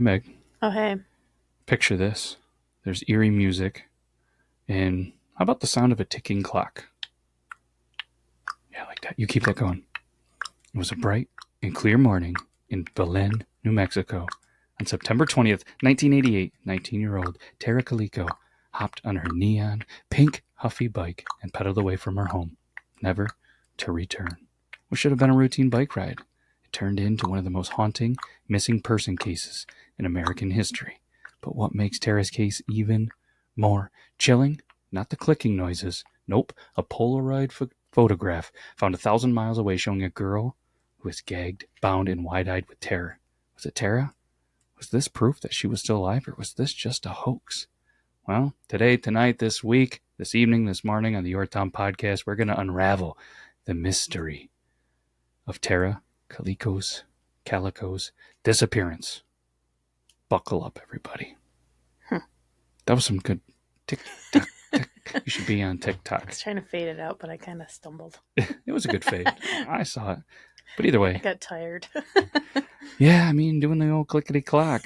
Meg, Oh, hey. picture this. There's eerie music, and how about the sound of a ticking clock? Yeah, like that. You keep that going. It was a bright and clear morning in Belen, New Mexico. On September 20th, 1988, 19-year-old Tara Calico hopped on her neon pink Huffy bike and pedaled away from her home, never to return. What should have been a routine bike ride, it turned into one of the most haunting missing person cases in American history. But what makes Tara's case even more chilling? Not the clicking noises. Nope, a Polaroid photograph found 1,000 miles away showing a girl who was gagged, bound, and wide-eyed with terror. Was it Tara? Was this proof that she was still alive, or was this just a hoax? Well, today, tonight, this week, this evening, this morning on the Yore podcast, we're going to unravel the mystery of Tara Calico's disappearance. Buckle up, everybody. That was some good tick-tock. You should be on TikTok. I was trying to fade it out, but I kind of stumbled. It was a good fade. I saw it. But either way. I got tired. Yeah, I mean, doing the old clickety-clock.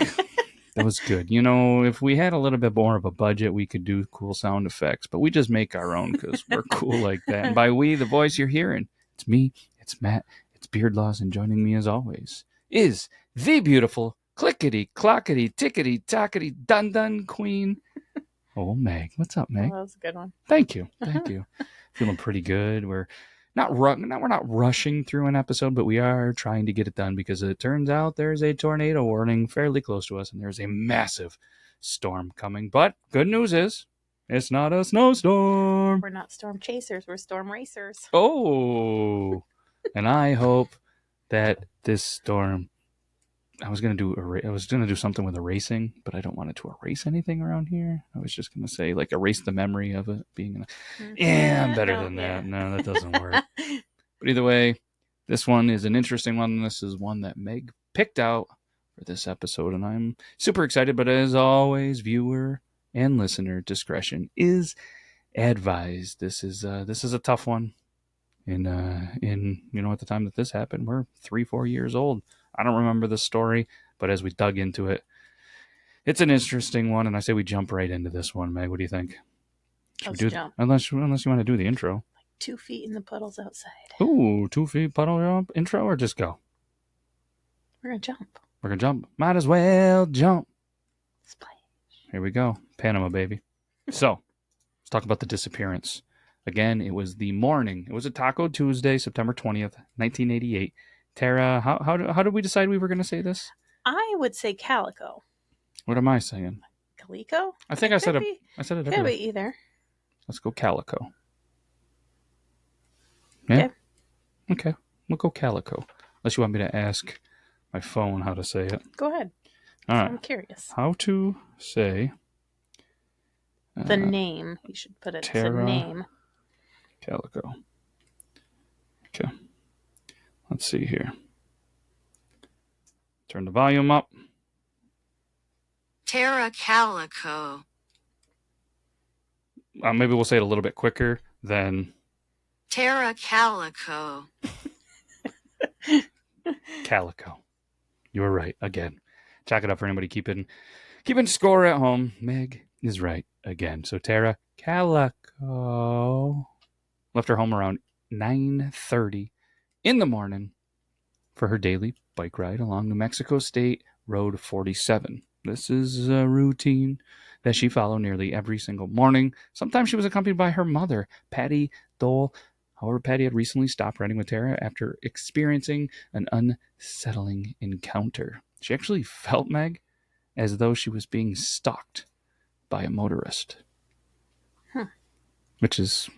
That was good. You know, if we had a little bit more of a budget, we could do cool sound effects. But we just make our own because we're cool like that. And by we, the voice you're hearing, it's me, it's Matt, it's Beardlaws, and joining me as always is the beautiful clickety-clockety, tickety-tockety, dun-dun queen. Meg. What's up, Meg? Oh, that was a good one. Thank you. Feeling pretty good. We're not rushing through an episode, but we are trying to get it done because it turns out there's a tornado warning fairly close to us, and there's a massive storm coming. But good news is, it's not a snowstorm. We're not storm chasers. We're storm racers. Oh, and I hope that this storm. I was gonna do something with erasing, but I don't want it to erase anything around here. I was just gonna say like erase the memory of it being. I'm better than that. No, that doesn't work. But either way, this one is an interesting one. This is one that Meg picked out for this episode, and I'm super excited. But as always, viewer and listener discretion is advised. This is a tough one. In at the time that this happened, we're 3-4 years old. I don't remember the story, but as we dug into it, it's an interesting one, and I say we jump right into this one. Meg, what do you think? Let's jump. Unless you want to do the intro. Like 2 feet in the puddles outside. Ooh, 2 feet puddle jump intro, or just go? We're going to jump. We're going to jump. Might as well jump. Splash. Here we go. Panama, baby. So, let's talk about the disappearance. Again, it was the morning. It was a Taco Tuesday, September 20th, 1988. Tara, how did we decide we were going to say this? I would say Calico. What am I saying? Calico? I think I said it Could everywhere. be either. Let's go Calico. Yeah? Okay. We'll go Calico. Unless you want me to ask my phone how to say it. Go ahead. All right. I'm curious. How to say... the name. You should put it. Tara the name. Calico. Okay. Let's see here. Turn the volume up. Tara Calico. Maybe we'll say it a little bit quicker than... Tara Calico. Calico. You were right again. Chalk it up for anybody keeping score at home. Meg is right again. So Tara Calico left her home around 9:30 in the morning for her daily bike ride along New Mexico State Road 47. This is a routine that she followed nearly every single morning. Sometimes she was accompanied by her mother, Patty Dole. However, Patty had recently stopped riding with Tara after experiencing an unsettling encounter. She actually felt, Meg, as though she was being stalked by a motorist. Which is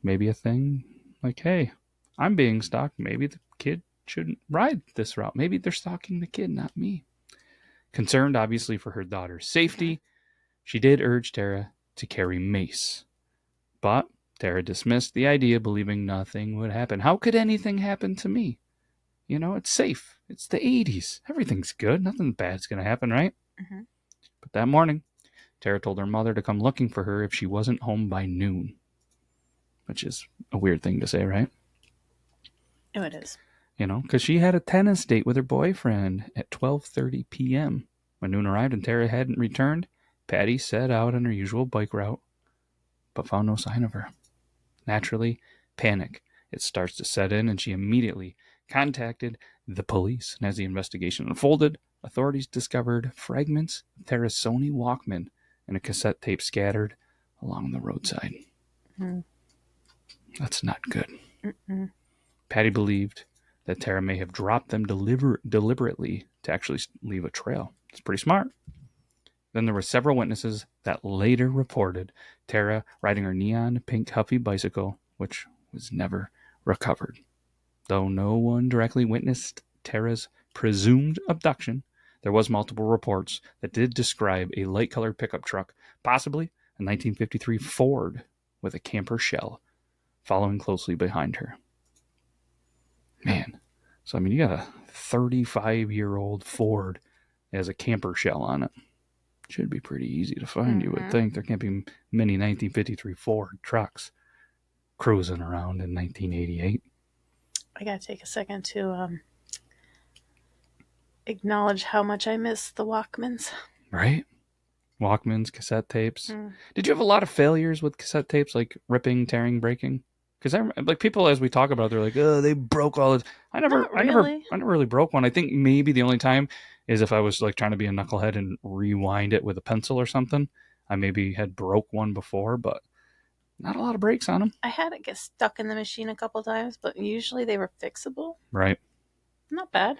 maybe a thing. Like, hey, I'm being stalked. Maybe the kid shouldn't ride this route. Maybe they're stalking the kid, not me. Concerned, obviously, for her daughter's safety, she did urge Tara to carry mace. But Tara dismissed the idea, believing nothing would happen. How could anything happen to me? You know, it's safe. It's the 80s. Everything's good. Nothing bad's going to happen, right? Mm-hmm. But that morning, Tara told her mother to come looking for her if she wasn't home by noon. Which is a weird thing to say, right? Oh, it is. You know, because she had a tennis date with her boyfriend at 12:30 p.m. When noon arrived and Tara hadn't returned, Patty set out on her usual bike route, but found no sign of her. Naturally, panic. It starts to set in, and she immediately contacted the police. And as the investigation unfolded, authorities discovered fragments of Tara's Sony Walkman and a cassette tape scattered along the roadside. Mm. That's not good. Mm-mm. Patty believed that Tara may have dropped them deliberately to actually leave a trail. It's pretty smart. Then there were several witnesses that later reported Tara riding her neon pink Huffy bicycle, which was never recovered. Though no one directly witnessed Tara's presumed abduction, there was multiple reports that did describe a light-colored pickup truck, possibly a 1953 Ford with a camper shell, following closely behind her. Man, so I mean, you got a 35-year-old Ford that has a camper shell on it. Should be pretty easy to find, you would think. There can't be many 1953 Ford trucks cruising around in 1988. I gotta take a second to acknowledge how much I miss the Walkmans. Right? Walkmans, cassette tapes. Did you have a lot of failures with cassette tapes, like ripping, tearing, breaking? Because like people, as we talk about, they're like, "Oh, they broke all this." I never really broke one. I think maybe the only time is if I was like trying to be a knucklehead and rewind it with a pencil or something. I maybe had broke one before, but not a lot of breaks on them. I had it get stuck in the machine a couple times, but usually they were fixable. Right. Not bad.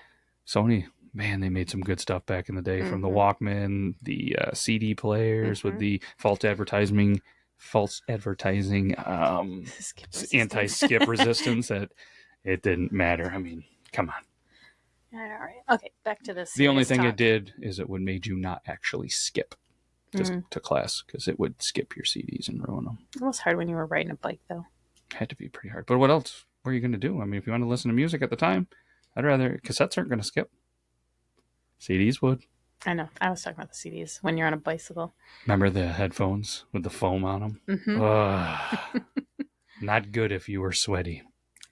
Sony, man, they made some good stuff back in the day, from the Walkman, the CD players with the false advertising, anti-skip resistance that it didn't matter. I mean, come on. All right. Okay, back to this. The only thing it did is it would made you not actually skip to class, because it would skip your CDs and ruin them. It was hard when you were riding a bike, though. It had to be pretty hard. But what else were you going to do? I mean, if you want to listen to music at the time, I'd rather... Cassettes aren't going to skip. CDs would. I know. I was talking about the CDs when you're on a bicycle. Remember the headphones with the foam on them? Mm-hmm. Not good if you were sweaty.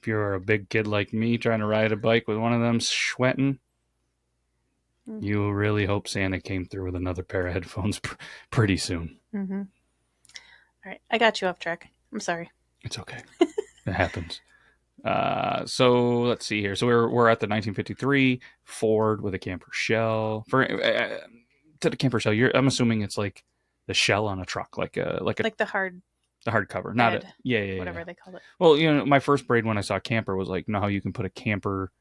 If you were a big kid like me trying to ride a bike with one of them sweating, you really hope Santa came through with another pair of headphones pretty soon. Mm-hmm. All right. I got you off track. I'm sorry. It's okay. It happens. So let's see here. So we're at the 1953 Ford with a camper shell. For to the camper shell, I'm assuming it's like the shell on a truck, like the hard cover, not a whatever they call it. Well, my first braid when I saw camper was like, how you can put a camper,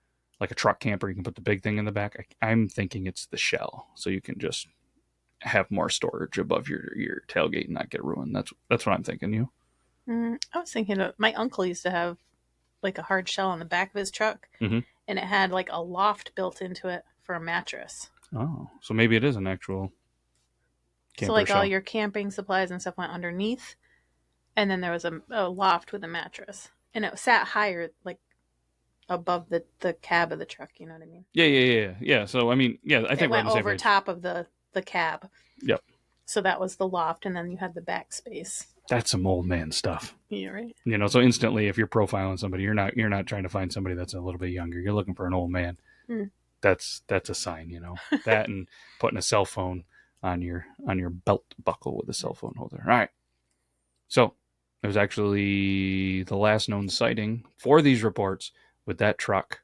like a truck camper, you can put the big thing in the back. I'm thinking it's the shell, so you can just have more storage above your tailgate and not get ruined. That's what I'm thinking. You? I was thinking my uncle used to have like a hard shell on the back of his truck, and it had like a loft built into it for a mattress. Oh, so maybe it is an actual camper so like shell. All your camping supplies and stuff went underneath, and then there was a loft with a mattress, and it sat higher, like above the cab of the truck. You know what I mean? Yeah. So I mean, I think it went we're on the over same page. top of the cab. Yep. So that was the loft, and then you had the back space. That's some old man stuff. Yeah, right. So instantly, if you're profiling somebody, you're not trying to find somebody that's a little bit younger. You're looking for an old man. That's a sign, that, and putting a cell phone on your belt buckle with a cell phone holder. All right. So it was actually the last known sighting for these reports with that truck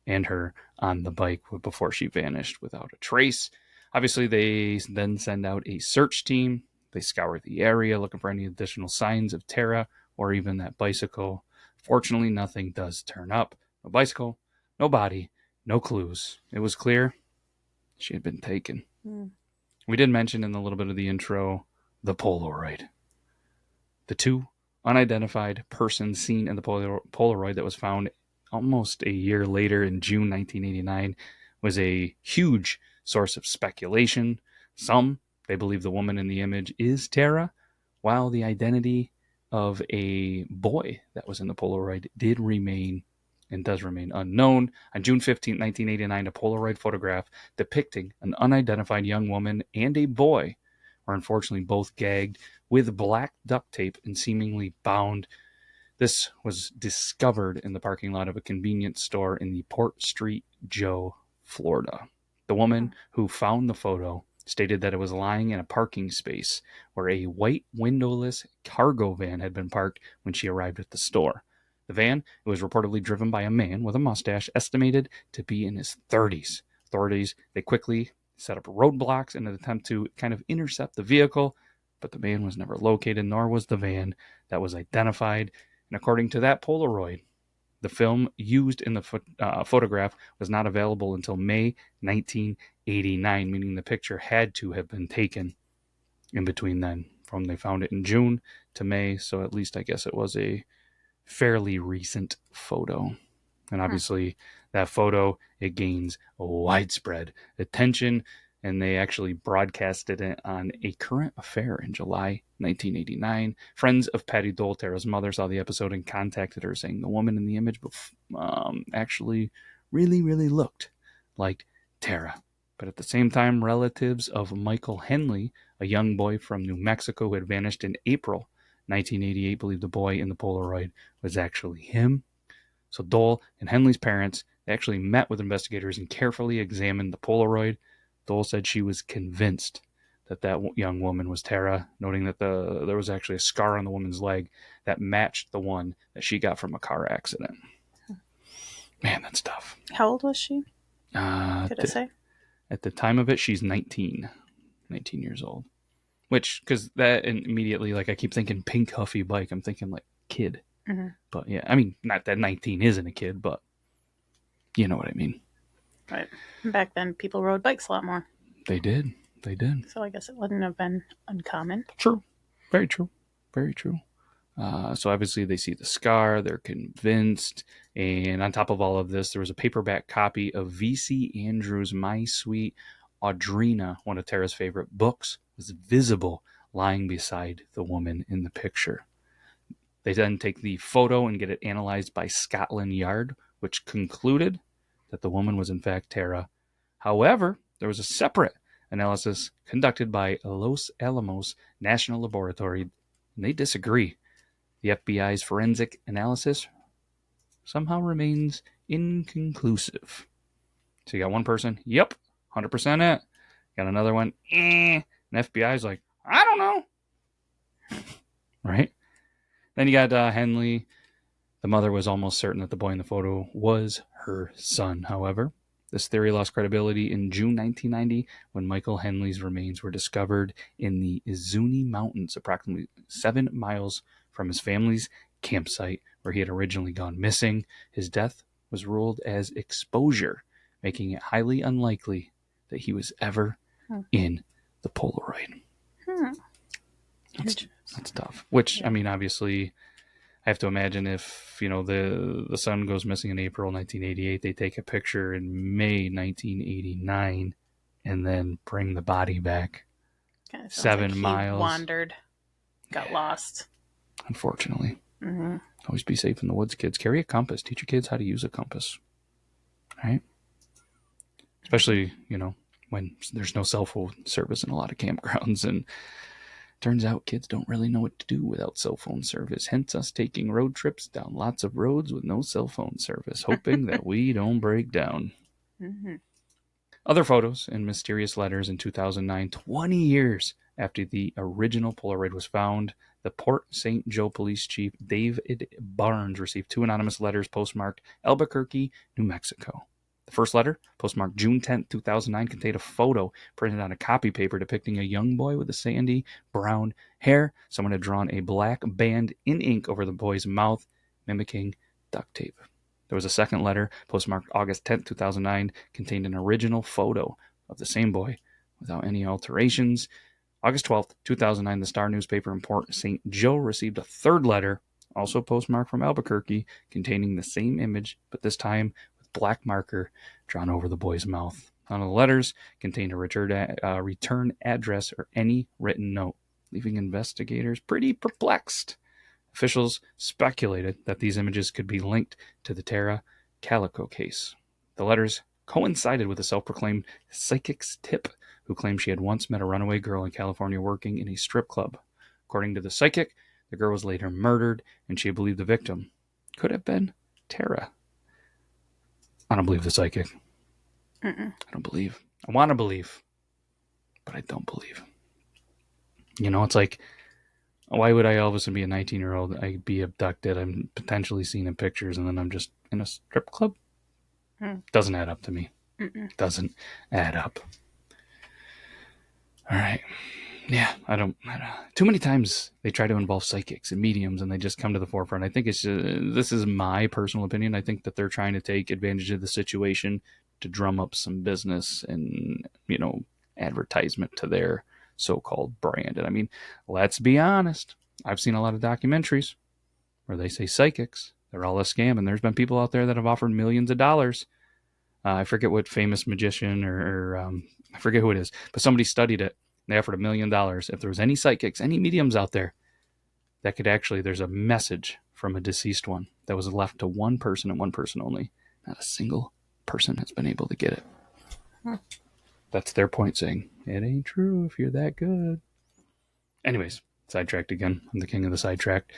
and her on the bike before she vanished without a trace. Obviously, they then send out a search team. They scour the area looking for any additional signs of Tara or even that bicycle. Fortunately, nothing does turn up. No bicycle, no body, no clues. It was clear she had been taken. We did mention in a little bit of the intro the Polaroid. The two unidentified persons seen in the Polaroid that was found almost a year later in June 1989 was a huge source of speculation. Some, they believe the woman in the image is Tara, while the identity of a boy that was in the Polaroid did remain and does remain unknown. On June 15, 1989, a Polaroid photograph depicting an unidentified young woman and a boy were unfortunately both gagged with black duct tape and seemingly bound. This was discovered in the parking lot of a convenience store in the Port Street, Joe, Florida. The woman who found the photo stated that it was lying in a parking space where a white windowless cargo van had been parked when she arrived at the store. The van was reportedly driven by a man with a mustache estimated to be in his 30s. Authorities, they quickly set up roadblocks in an attempt to kind of intercept the vehicle, but the man was never located, nor was the van that was identified. And according to that Polaroid, the film used in the photograph was not available until May 1989, meaning the picture had to have been taken in between then. From they found it in June to May, so at least I guess it was a fairly recent photo. And obviously, that photo, it gains widespread attention, and they actually broadcasted it on A Current Affair in July 1989. Friends of Patty Dole, Tara's mother, saw the episode and contacted her, saying the woman in the image actually really, really looked like Tara. But at the same time, relatives of Michael Henley, a young boy from New Mexico who had vanished in April 1988, believed the boy in the Polaroid was actually him. So Dole and Henley's parents actually met with investigators and carefully examined the Polaroid. Dole said she was convinced that that young woman was Tara, noting that there was actually a scar on the woman's leg that matched the one that she got from a car accident. Man, that's tough. How old was she? Could it say? At the time of it, she's 19 years old. Which, because that immediately, like, I keep thinking pink huffy bike. I'm thinking, like, kid. Mm-hmm. But, yeah, I mean, not that 19 isn't a kid, but you know what I mean. Right. Back then, people rode bikes a lot more. They did. So I guess it wouldn't have been uncommon. True. Very true. Very true. So obviously they see the scar, they're convinced, and on top of all of this, there was a paperback copy of V.C. Andrews' My Sweet Audrina, one of Tara's favorite books, was visible lying beside the woman in the picture. They then take the photo and get it analyzed by Scotland Yard, which concluded that the woman was in fact Tara. However, there was a separate analysis conducted by Los Alamos National Laboratory, and they disagree. The FBI's forensic analysis somehow remains inconclusive. So you got one person, yep, 100% it. Got another one, And FBI's like, I don't know. Right? Then you got Henley. The mother was almost certain that the boy in the photo was her son. However, this theory lost credibility in June 1990 when Michael Henley's remains were discovered in the Izuni Mountains, approximately 7 miles from his family's campsite where he had originally gone missing. His death was ruled as exposure, making it highly unlikely that he was ever in the Polaroid. That's tough. Which, I mean, obviously, I have to imagine if, the son goes missing in April 1988, they take a picture in May 1989 and then bring the body back 7 miles. He wandered, got lost. Unfortunately. Mm-hmm. Always be safe in the woods, kids. Carry a compass. Teach your kids how to use a compass. Right? Especially, when there's no cell phone service in a lot of campgrounds. And turns out kids don't really know what to do without cell phone service. Hence us taking road trips down lots of roads with no cell phone service, hoping that we don't break down. Mm-hmm. Other photos and mysterious letters in 2009, 20 years after the original Polaroid was found, the Port St. Joe Police Chief David Barnes received 2 anonymous letters postmarked Albuquerque, New Mexico. The first letter, postmarked June 10, 2009, contained a photo printed on a copy paper depicting a young boy with a sandy brown hair. Someone had drawn a black band in ink over the boy's mouth, mimicking duct tape. There was a second letter, postmarked August 10, 2009, contained an original photo of the same boy without any alterations. August 12, 2009, the Star newspaper in Port St. Joe received a third letter, also postmarked from Albuquerque, containing the same image, but this time with black marker drawn over the boy's mouth. None of the letters contained a return address or any written note, leaving investigators pretty perplexed. Officials speculated that these images could be linked to the Tara Calico case. The letters coincided with a self-proclaimed psychic's tip who claimed she had once met a runaway girl in California working in a strip club. According to the psychic, the girl was later murdered, and she believed the victim could have been Tara. I don't believe the psychic. Mm-mm. I don't believe I want to believe, but I don't believe. You know, it's like, why would I all of a sudden be a 19-year-old? I'd be abducted. I'm potentially seen in pictures, and then I'm just in a strip club? Doesn't add up to me. Doesn't add up. All right. Yeah, I don't. Too many times they try to involve psychics and mediums, and they just come to the forefront. I think it's this is my personal opinion. I think that they're trying to take advantage of the situation to drum up some business and, you know, advertisement to their so-called brand. And I mean, let's be honest. I've seen a lot of documentaries where they say psychics, they're all a scam, and there's been people out there that have offered millions of dollars. I forget what famous magician or I forget who it is, but somebody studied it. They offered $1 million if there was any psychics, any mediums out there that could actually, there's a message from a deceased one that was left to one person and one person only. Not a single person has been able to get it. That's their point, saying, it ain't true if you're that good. Anyways, sidetracked again. I'm the king of the sidetrack.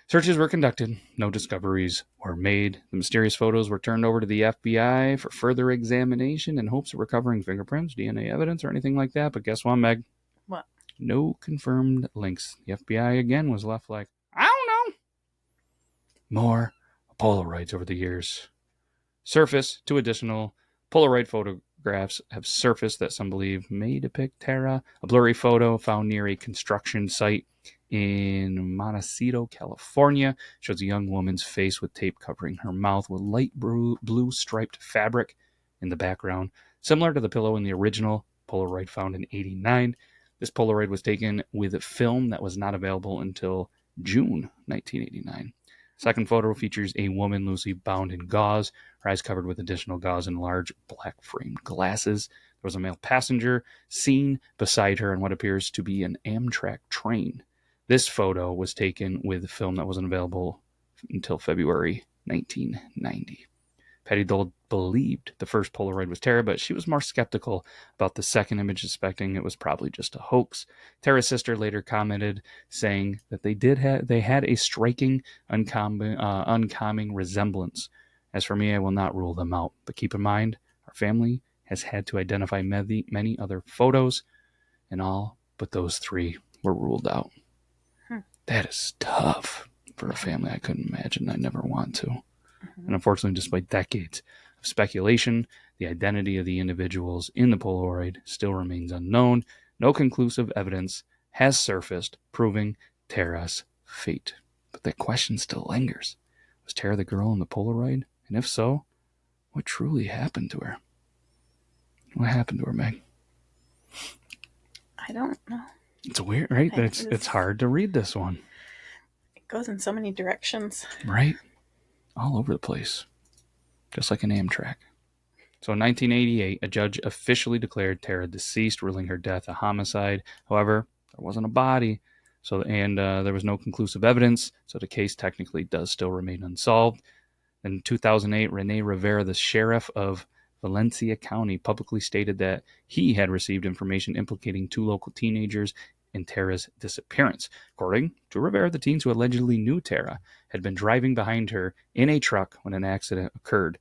Searches were conducted. No discoveries were made. The mysterious photos were turned over to the FBI for further examination in hopes of recovering fingerprints, DNA evidence, or anything like that. But guess what, Meg? What? No confirmed links. The FBI again was left like, I don't know. More Polaroids over the years. Surface, 2 additional Polaroid photographs have surfaced that some believe may depict Tara. A blurry photo found near a construction site in Montecito, California, shows a young woman's face with tape covering her mouth with light blue striped fabric in the background, similar to the pillow in the original Polaroid found in '89. This Polaroid was taken with a film that was not available until June 1989. Second photo features a woman loosely bound in gauze, her eyes covered with additional gauze and large black framed glasses. There was a male passenger seen beside her in what appears to be an Amtrak train. This photo was taken with a film that wasn't available until February 1990. Patty Dole believed the first Polaroid was Tara, but she was more skeptical about the second image, suspecting it was probably just a hoax. Tara's sister later commented, saying that they had a striking, uncommon resemblance. As for me, I will not rule them out, but keep in mind, our family has had to identify many other photos, and all but those 3 were ruled out. That is tough for a family. I couldn't imagine. I never want to. And unfortunately, despite decades of speculation, the identity of the individuals in the Polaroid still remains unknown. No conclusive evidence has surfaced proving Tara's fate. But that question still lingers. Was Tara the girl in the Polaroid? And if so, what truly happened to her? What happened to her, Meg? I don't know. It's weird, right? It's hard to read this one. It goes in so many directions. Right? All over the place. Just like an Amtrak. So in 1988, a judge officially declared Tara deceased, ruling her death a homicide. However, there wasn't a body, and there was no conclusive evidence, so the case technically does still remain unsolved. In 2008, Rene Rivera, the sheriff of Valencia County, publicly stated that he had received information implicating 2 local teenagers in Tara's disappearance. According to Rivera, the teens who allegedly knew Tara had been driving behind her in a truck when an accident occurred.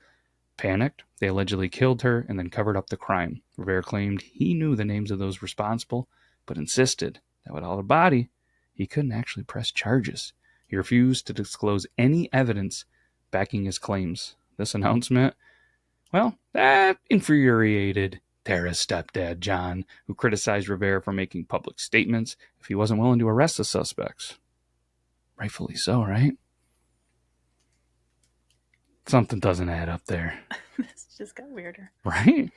Panicked, they allegedly killed her and then covered up the crime. Rivera claimed he knew the names of those responsible, but insisted that without a body, he couldn't actually press charges. He refused to disclose any evidence backing his claims. This announcement, well, that infuriated Tara's stepdad, John, who criticized Rivera for making public statements if he wasn't willing to arrest the suspects. Rightfully so, right? Something doesn't add up there. This just got weirder. Right?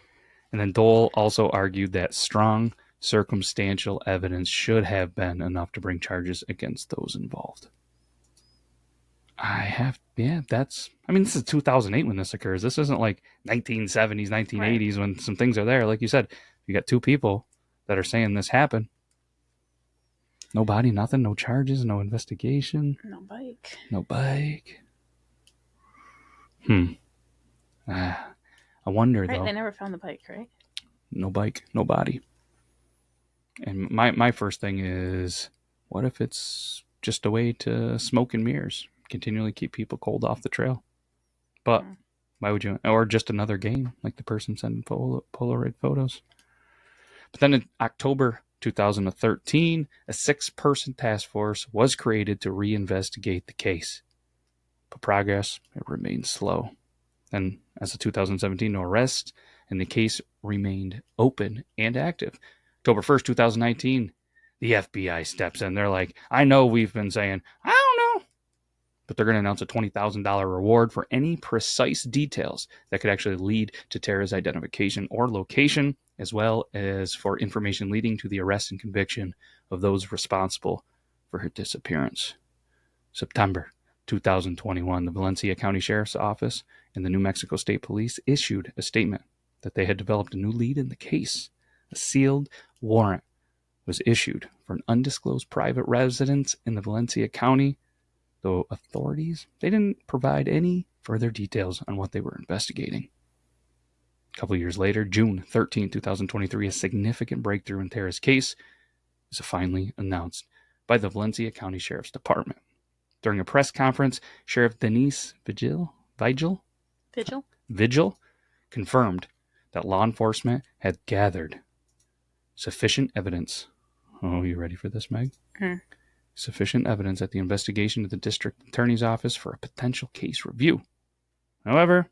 And then Dole also argued that strong circumstantial evidence should have been enough to bring charges against those involved. This is 2008 when this occurs. This isn't like 1970s, 1980s when some things are there. Like you said, you got 2 people that are saying this happened. No body, nothing, no charges, no investigation. No bike. No bike. I wonder, though. They never found the bike, right? No bike, no body. And my first thing is, what if it's just a way to smoke and mirrors? Continually keep people cold off the trail. But Why would you? Or just another game, like the person sending Polaroid photos. But then in October 2013, a 6-person task force was created to reinvestigate the case. But progress, it remained slow. And as of 2017, no arrests, and the case remained open and active. October 1st, 2019, the FBI steps in. They're like, I know we've been saying, I don't know, but they're going to announce a $20,000 reward for any precise details that could actually lead to Tara's identification or location, as well as for information leading to the arrest and conviction of those responsible for her disappearance. September 2021, the Valencia County Sheriff's Office and the New Mexico State Police issued a statement that they had developed a new lead in the case. A sealed warrant was issued for an undisclosed private residence in the Valencia County, though authorities, they didn't provide any further details on what they were investigating. A couple years later, June 13, 2023, a significant breakthrough in Tara's case is finally announced by the Valencia County Sheriff's Department. During a press conference, Sheriff Denise Vigil confirmed that law enforcement had gathered sufficient evidence. Oh, you ready for this, Meg? Sufficient evidence at the investigation of the district attorney's office for a potential case review. However,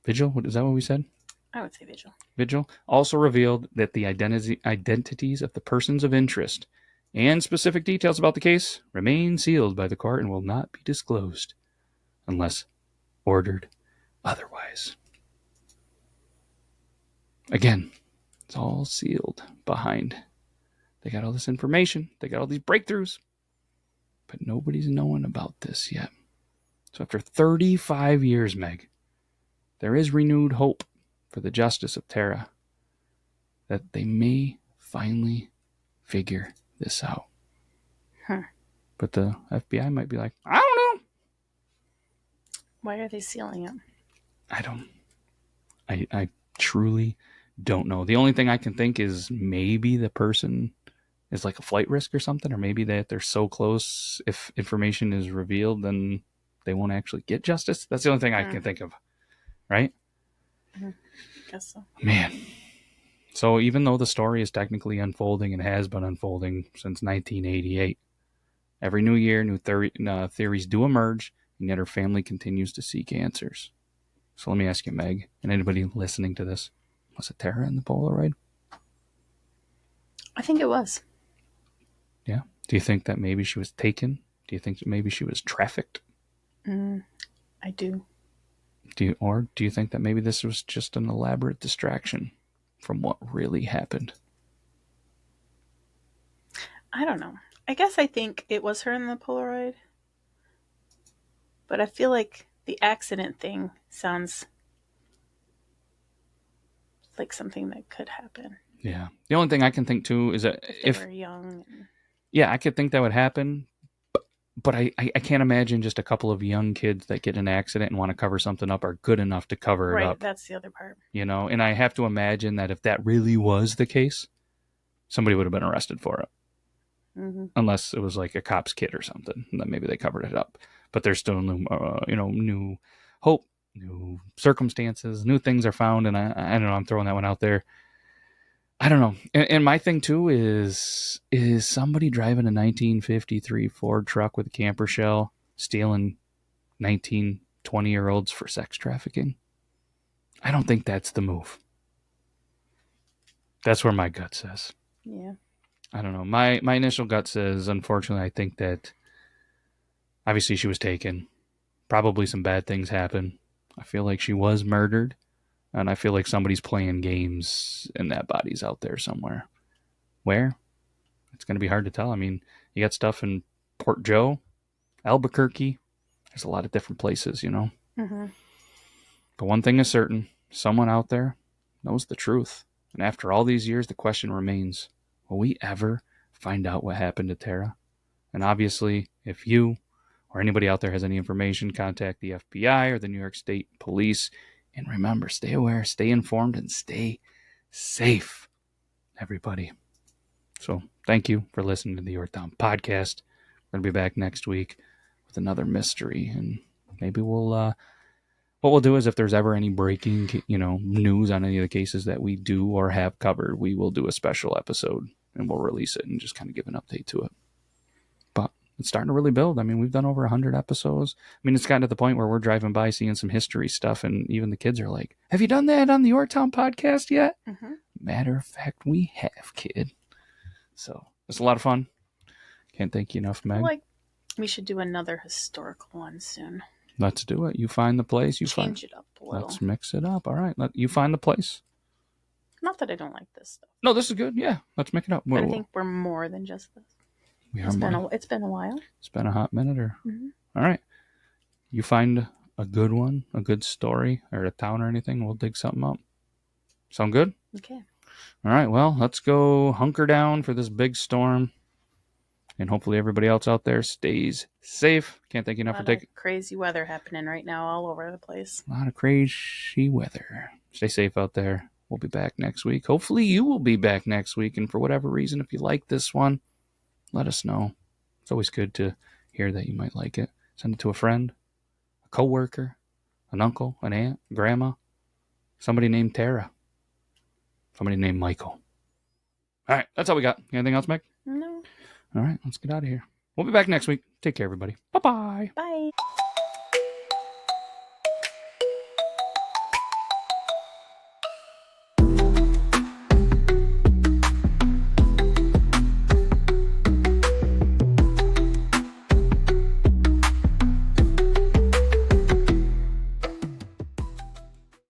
Vigil, is that what we said? I would say Vigil. Vigil also revealed that the identities of the persons of interest and specific details about the case remain sealed by the court and will not be disclosed unless ordered otherwise. Again, it's all sealed behind. They got all this information. They got all these breakthroughs. But nobody's knowing about this yet. So after 35 years, Meg, there is renewed hope for the justice of Tara that they may finally figure this out. But the FBI might be like, I don't know. Why are they sealing it? I truly don't know. The only thing I can think is maybe the person is like a flight risk or something, or maybe that they're so close, if information is revealed, then they won't actually get justice. That's the only thing I can think of, right? Guess so. Man. So even though the story is technically unfolding and has been unfolding since 1988, every new year, new theories do emerge, and yet her family continues to seek answers. So let me ask you, Meg, and anybody listening to this, was it Tara in the Polaroid? I think it was. Yeah. Do you think that maybe she was taken? Do you think that maybe she was trafficked? I do. Do you think that maybe this was just an elaborate distraction from what really happened? I don't know. I guess I think it was her in the Polaroid. But I feel like the accident thing sounds like something that could happen. Yeah. The only thing I can think too is that if they were young. Yeah, I could think that would happen. But I can't imagine just a couple of young kids that get in an accident and want to cover something up are good enough to cover it up. Right, that's the other part. You know, and I have to imagine that if that really was the case, somebody would have been arrested for it. Unless it was like a cop's kid or something, and then maybe they covered it up. But there's still new hope, new circumstances, new things are found, and I don't know. I'm throwing that one out there. I don't know. And my thing too is somebody driving a 1953 Ford truck with a camper shell stealing 19, 20-year-olds for sex trafficking? I don't think that's the move. That's where my gut says. Yeah. I don't know. My initial gut says, unfortunately, I think that obviously she was taken. Probably some bad things happened. I feel like she was murdered. And I feel like somebody's playing games and that body's out there somewhere. Where? It's going to be hard to tell. I mean, you got stuff in Port Joe, Albuquerque. There's a lot of different places, you know. But one thing is certain. Someone out there knows the truth. And after all these years, the question remains, will we ever find out what happened to Tara? And obviously, if you or anybody out there has any information, contact the FBI or the New York State Police. And remember, stay aware, stay informed, and stay safe, everybody. So thank you for listening to the Yore podcast. We're going to be back next week with another mystery. And maybe we'll What we'll do is if there's ever any breaking, news on any of the cases that we do or have covered, we will do a special episode and we'll release it and just kind of give an update to it. But it's starting to really build. I mean, we've done over 100 episodes. I mean, it's gotten to the point where we're driving by seeing some history stuff, and even the kids are like, have you done that on the Yorktown podcast yet? Mm-hmm. Matter of fact, we have, kid. So it's a lot of fun. Can't thank you enough, Meg. Like, we should do another historical one soon. Let's do it. You find the place. Change it up a little. Let's mix it up. All right. You find the place. Not that I don't like this stuff. No, this is good. Yeah. Let's make it up. But I think we're more than just this. It's been a while. It's been a hot minute. Mm-hmm. All right. You find a good one, a good story, or a town or anything, we'll dig something up. Sound good? Okay. All right. Well, let's go hunker down for this big storm. And hopefully everybody else out there stays safe. Can't thank you enough for taking... crazy weather happening right now all over the place. A lot of crazy weather. Stay safe out there. We'll be back next week. Hopefully you will be back next week. And for whatever reason, if you like this one, let us know. It's always good to hear that you might like it. Send it to a friend, a coworker, an uncle, an aunt, grandma, somebody named Tara, somebody named Michael. All right. That's all we got. Anything else, Meg? No. All right, let's get out of here. We'll be back next week. Take care, everybody. Bye-bye. Bye.